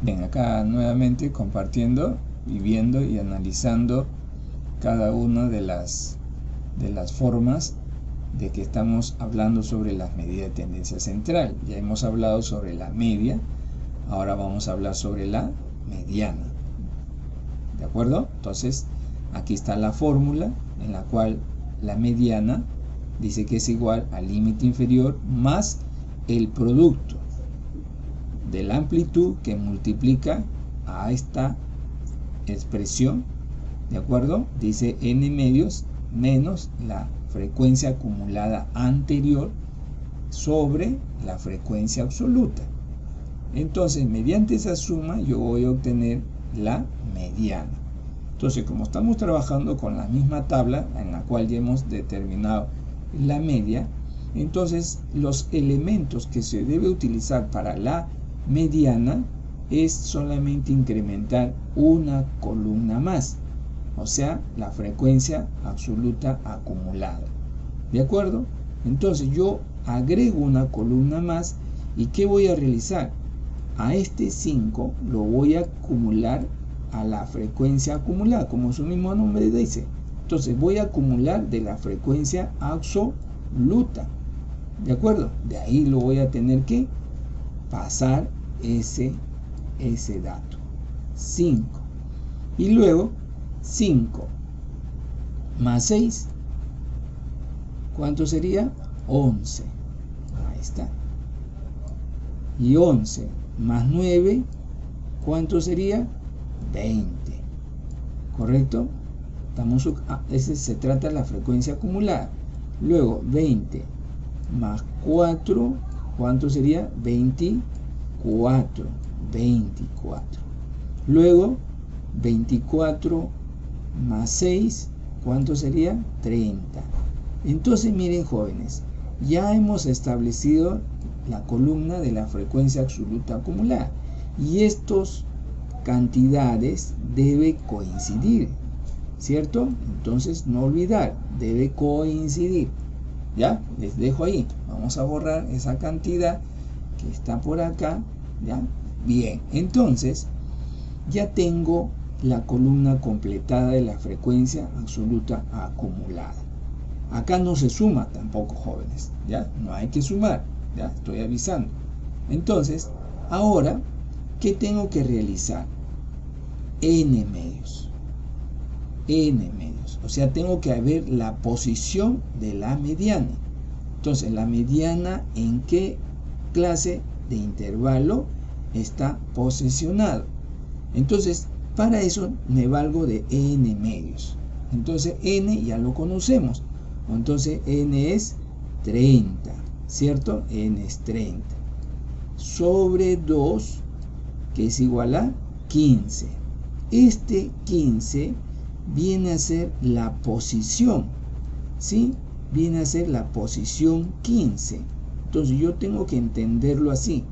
Bien, acá nuevamente compartiendo y viendo y analizando cada una de las formas de que estamos hablando sobre las medidas de tendencia central. Ya hemos hablado sobre la media, ahora vamos a hablar sobre la mediana. ¿De acuerdo? Entonces, aquí está la fórmula en la cual la mediana dice que es igual al límite inferior más el producto de la amplitud que multiplica a esta expresión, ¿de acuerdo? Dice n medios menos la frecuencia acumulada anterior sobre la frecuencia absoluta. Entonces, mediante esa suma yo voy a obtener la mediana. Entonces, como estamos trabajando con la misma tabla en la cual ya hemos determinado la media, entonces los elementos que se debe utilizar para la mediana es solamente incrementar una columna más, o sea, la frecuencia absoluta acumulada. ¿De acuerdo? Entonces yo agrego una columna más y ¿qué voy a realizar? A este 5 lo voy a acumular a la frecuencia acumulada, como su mismo nombre dice. Entonces voy a acumular de la frecuencia absoluta. ¿De acuerdo? De ahí lo voy a tener que pasar ese dato. 5. Y luego 5 más 6. ¿Cuánto sería? 11. Ahí está. Y 11 más 9. ¿Cuánto sería? 20. ¿Correcto? Ese se trata de la frecuencia acumulada. Luego 20 más 4. ¿Cuánto sería? 24. 24. Luego 24 más 6. ¿Cuánto sería? 30. Entonces miren, jóvenes, ya hemos establecido la columna de la frecuencia absoluta acumulada y estas cantidades debe coincidir, ¿cierto? Entonces no olvidar, debe coincidir. ¿Ya? Les dejo ahí. Vamos a borrar esa cantidad que está por acá. ¿Ya? Bien, entonces ya tengo la columna completada de la frecuencia absoluta acumulada. Acá no se suma tampoco, jóvenes. ¿Ya? No hay que sumar. ¿Ya? Estoy avisando. Entonces, ahora, ¿qué tengo que realizar? N medios. N medios. O sea, tengo que ver la posición de la mediana. Entonces, la mediana, ¿en qué clase de intervalo está posicionado? Entonces, para eso me valgo de n medios. Entonces, n ya lo conocemos. Entonces, n es 30, ¿cierto? N es 30. Sobre 2, que es igual a 15. Este 15 viene a ser la posición, ¿sí? Viene a ser la posición 15. Entonces yo tengo que entenderlo así,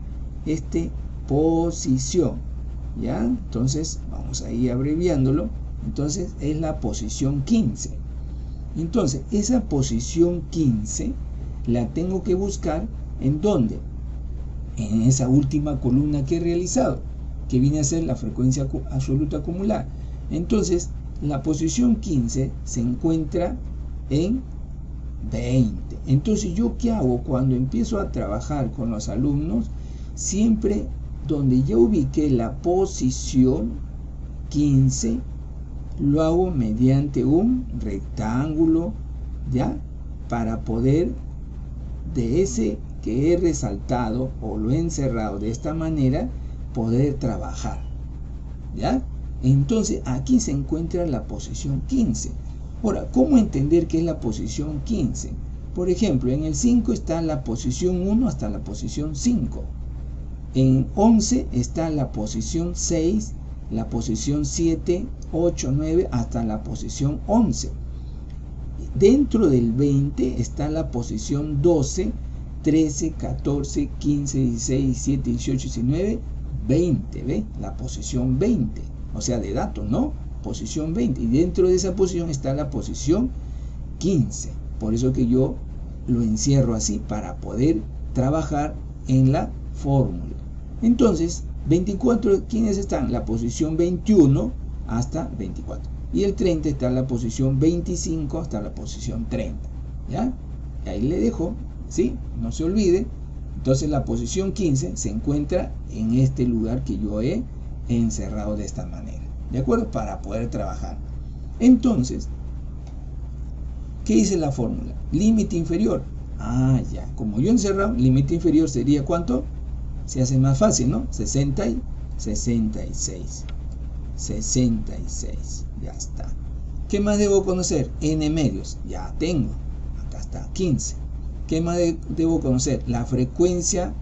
posición, ¿ya? Entonces vamos a ir abreviándolo. Entonces es la posición 15. Entonces esa posición 15 la tengo que buscar ¿en dónde? En esa última columna que he realizado, que viene a ser la frecuencia absoluta acumulada. Entonces la posición 15 se encuentra en 20. Entonces, ¿yo qué hago cuando empiezo a trabajar con los alumnos? Siempre donde ya ubiqué la posición 15, lo hago mediante un rectángulo, ¿ya? Para poder, de ese que he resaltado o lo he encerrado de esta manera, poder trabajar, ¿ya? Entonces aquí se encuentra la posición 15. Ahora, ¿cómo entender qué es la posición 15? Por ejemplo, en el 5 está la posición 1 hasta la posición 5. En 11 está la posición 6, la posición 7, 8, 9 hasta la posición 11. Dentro del 20 está la posición 12, 13, 14, 15, 16, 17, 18, 19, 20. ¿Ve? La posición 20. O sea, de datos, ¿no? Posición 20. Y dentro de esa posición está la posición 15. Por eso que yo lo encierro así, para poder trabajar en la fórmula. Entonces, 24, ¿quiénes están? La posición 21 hasta 24. Y el 30 está en la posición 25 hasta la posición 30. ¿Ya? Ahí le dejo, ¿sí? No se olvide. Entonces la posición 15 se encuentra en este lugar que yo he encerrado de esta manera. ¿De acuerdo? Para poder trabajar. Entonces, ¿qué dice la fórmula? Límite inferior. Ah, ya. Como yo he encerrado, límite inferior sería ¿cuánto? Se hace más fácil, ¿no? 60 y 66. 66. Ya está. ¿Qué más debo conocer? N medios. Ya tengo. Acá está 15. ¿Qué más debo conocer? La frecuencia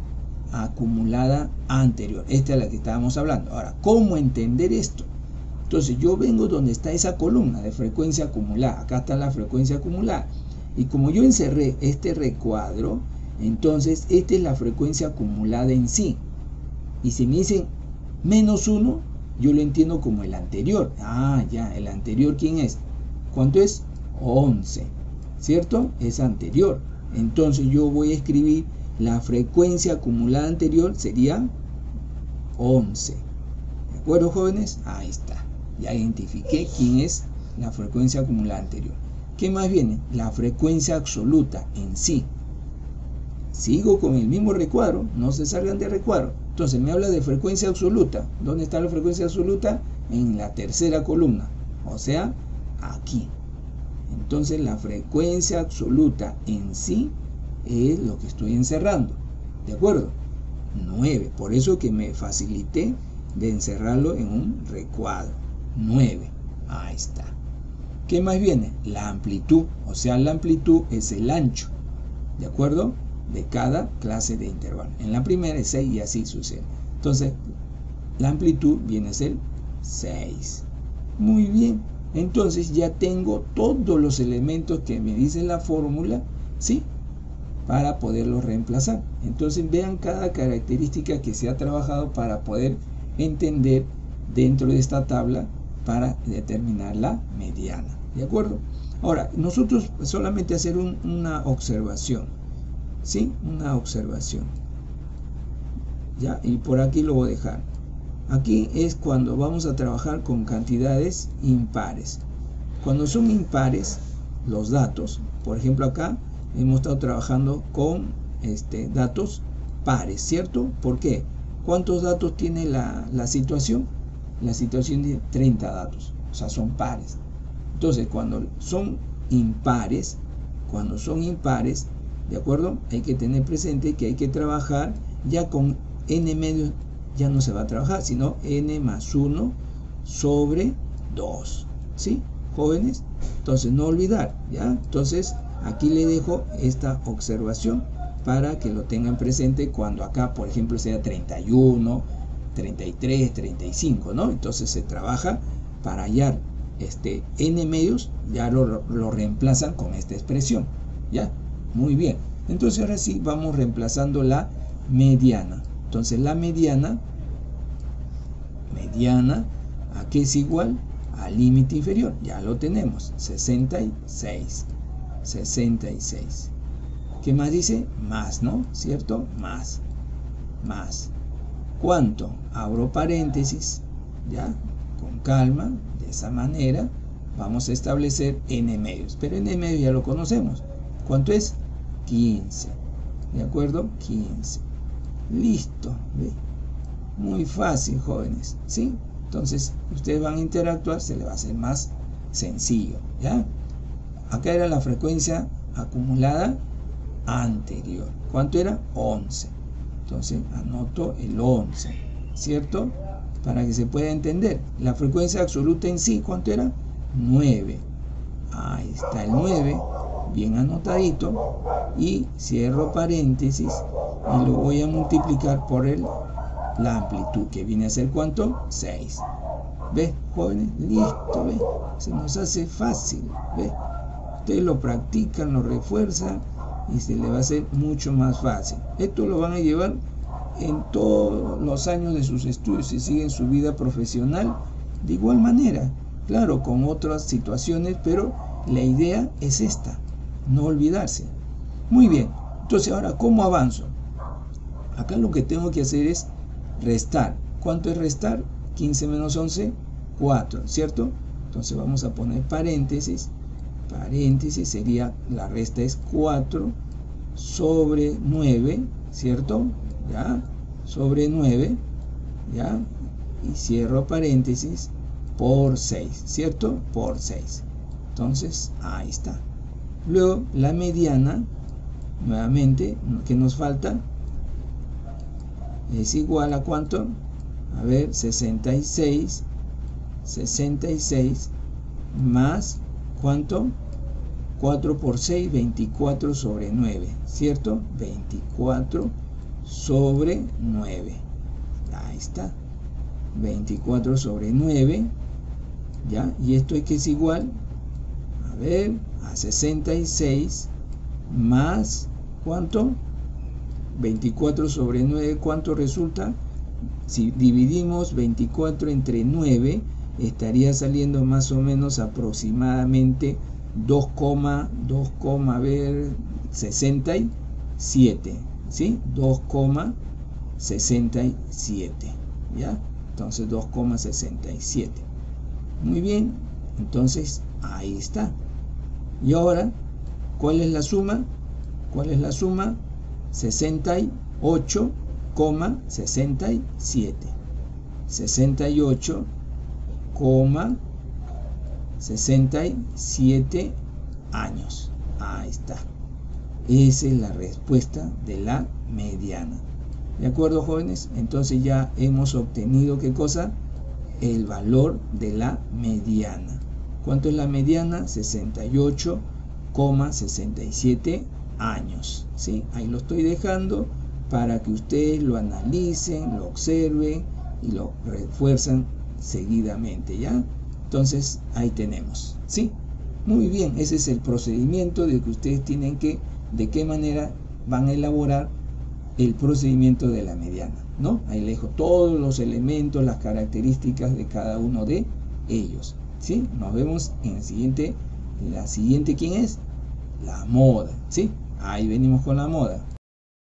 acumulada anterior. Esta es la que estábamos hablando. Ahora, ¿cómo entender esto? Entonces yo vengo donde está esa columna de frecuencia acumulada. Acá está la frecuencia acumulada. Y como yo encerré este recuadro, entonces esta es la frecuencia acumulada en sí. Y si me dicen -1, yo lo entiendo como el anterior. Ah, ya, el anterior, ¿quién es? ¿Cuánto es? 11. ¿Cierto? Es anterior. Entonces yo voy a escribir la frecuencia acumulada anterior sería 11. ¿De acuerdo, jóvenes? Ahí está. Ya identifiqué quién es la frecuencia acumulada anterior. ¿Qué más viene? La frecuencia absoluta en sí. Sigo con el mismo recuadro, no se salgan de recuadro. Entonces me habla de frecuencia absoluta. ¿Dónde está la frecuencia absoluta? En la tercera columna, o sea, aquí. Entonces la frecuencia absoluta en sí es lo que estoy encerrando. ¿De acuerdo? 9. Por eso que me facilité de encerrarlo en un recuadro. 9. Ahí está. ¿Qué más viene? La amplitud. O sea, la amplitud es el ancho. ¿De acuerdo? De cada clase de intervalo. En la primera es 6 y así sucede. Entonces, la amplitud viene a ser 6. Muy bien. Entonces ya tengo todos los elementos que me dice la fórmula, ¿sí? Para poderlos reemplazar. Entonces vean cada característica que se ha trabajado para poder entender dentro de esta tabla para determinar la mediana. ¿De acuerdo? Ahora, nosotros solamente hacer una observación. ¿Sí? Una observación. Ya, y por aquí lo voy a dejar. Aquí es cuando vamos a trabajar con cantidades impares. Cuando son impares los datos, por ejemplo acá hemos estado trabajando con datos pares, ¿cierto? ¿Por qué? ¿Cuántos datos tiene la situación? La situación tiene 30 datos, o sea, son pares. Entonces, cuando son impares, ¿de acuerdo? Hay que tener presente que hay que trabajar ya con n medios. Ya no se va a trabajar, sino n más 1 sobre 2. ¿Sí, jóvenes? Entonces, no olvidar, ¿ya? Entonces, aquí le dejo esta observación para que lo tengan presente cuando acá, por ejemplo, sea 31, 33, 35, ¿no? Entonces, se trabaja para hallar n medios, ya lo reemplazan con esta expresión, ¿ya? Muy bien. Entonces, ahora sí, vamos reemplazando la mediana. Entonces la mediana, ¿a qué es igual? Al límite inferior, ya lo tenemos, 66. 66. ¿Qué más dice? Más, ¿no? ¿Cierto? Más. ¿Cuánto? Abro paréntesis, ¿ya? Con calma, de esa manera, vamos a establecer n medios. Pero n medios ya lo conocemos. ¿Cuánto es? 15. ¿De acuerdo? 15. Listo, ¿ve? Muy fácil, jóvenes, ¿sí? Entonces, ustedes van a interactuar, se les va a hacer más sencillo, ¿ya? Acá era la frecuencia acumulada anterior. ¿Cuánto era? 11. Entonces, anoto el 11, ¿cierto? Para que se pueda entender. La frecuencia absoluta en sí, ¿cuánto era? 9. Ahí está el 9, bien anotadito. Y cierro paréntesis y lo voy a multiplicar por la amplitud, que viene a ser ¿cuánto? 6. ¿Ve, jóvenes? Listo, ¿ve? Se nos hace fácil, ¿ve? Ustedes lo practican, lo refuerzan y se le va a hacer mucho más fácil. Esto lo van a llevar en todos los años de sus estudios, si siguen su vida profesional de igual manera, claro, con otras situaciones, pero la idea es esta, no olvidarse. Muy bien, entonces ahora, ¿cómo avanzo? Acá lo que tengo que hacer es restar. ¿Cuánto es restar? 15 menos 11, 4, ¿cierto? Entonces vamos a poner paréntesis. Paréntesis sería, la resta es 4 sobre 9, ¿cierto? ¿Ya? Sobre 9, ¿ya? Y cierro paréntesis por 6, ¿cierto? Por 6. Entonces, ahí está. Luego, la mediana, nuevamente, ¿qué nos falta? Es igual a ¿cuánto? A ver, 66 más, ¿cuánto? 4 por 6, 24 sobre 9, ¿cierto? 24 sobre 9. Ahí está. 24 sobre 9, ¿ya? Y esto es que es igual, a ver, a 66 más, ¿cuánto? 24 sobre 9, ¿cuánto resulta? Si dividimos 24 entre 9, estaría saliendo más o menos aproximadamente 2,67, ¿sí? 2,67, ¿ya? Entonces 2,67. Muy bien, entonces ahí está. Y ahora, ¿cuál es la suma? ¿Cuál es la suma? 68,67. 68,67 años. Ahí está. Esa es la respuesta de la mediana. ¿De acuerdo, jóvenes? Entonces ya hemos obtenido, ¿qué cosa? El valor de la mediana. ¿Cuánto es la mediana? 68,67 años. ¿Sí? Ahí lo estoy dejando para que ustedes lo analicen, lo observen y lo refuerzan seguidamente, ¿ya? Entonces, ahí tenemos. ¿Sí? Muy bien, ese es el procedimiento de que ustedes tienen que, de qué manera van a elaborar el procedimiento de la mediana, ¿no? Ahí les dejo todos los elementos, las características de cada uno de ellos, ¿sí? Nos vemos en el siguiente. La siguiente, ¿quién es? La moda, ¿sí? Ahí venimos con la moda.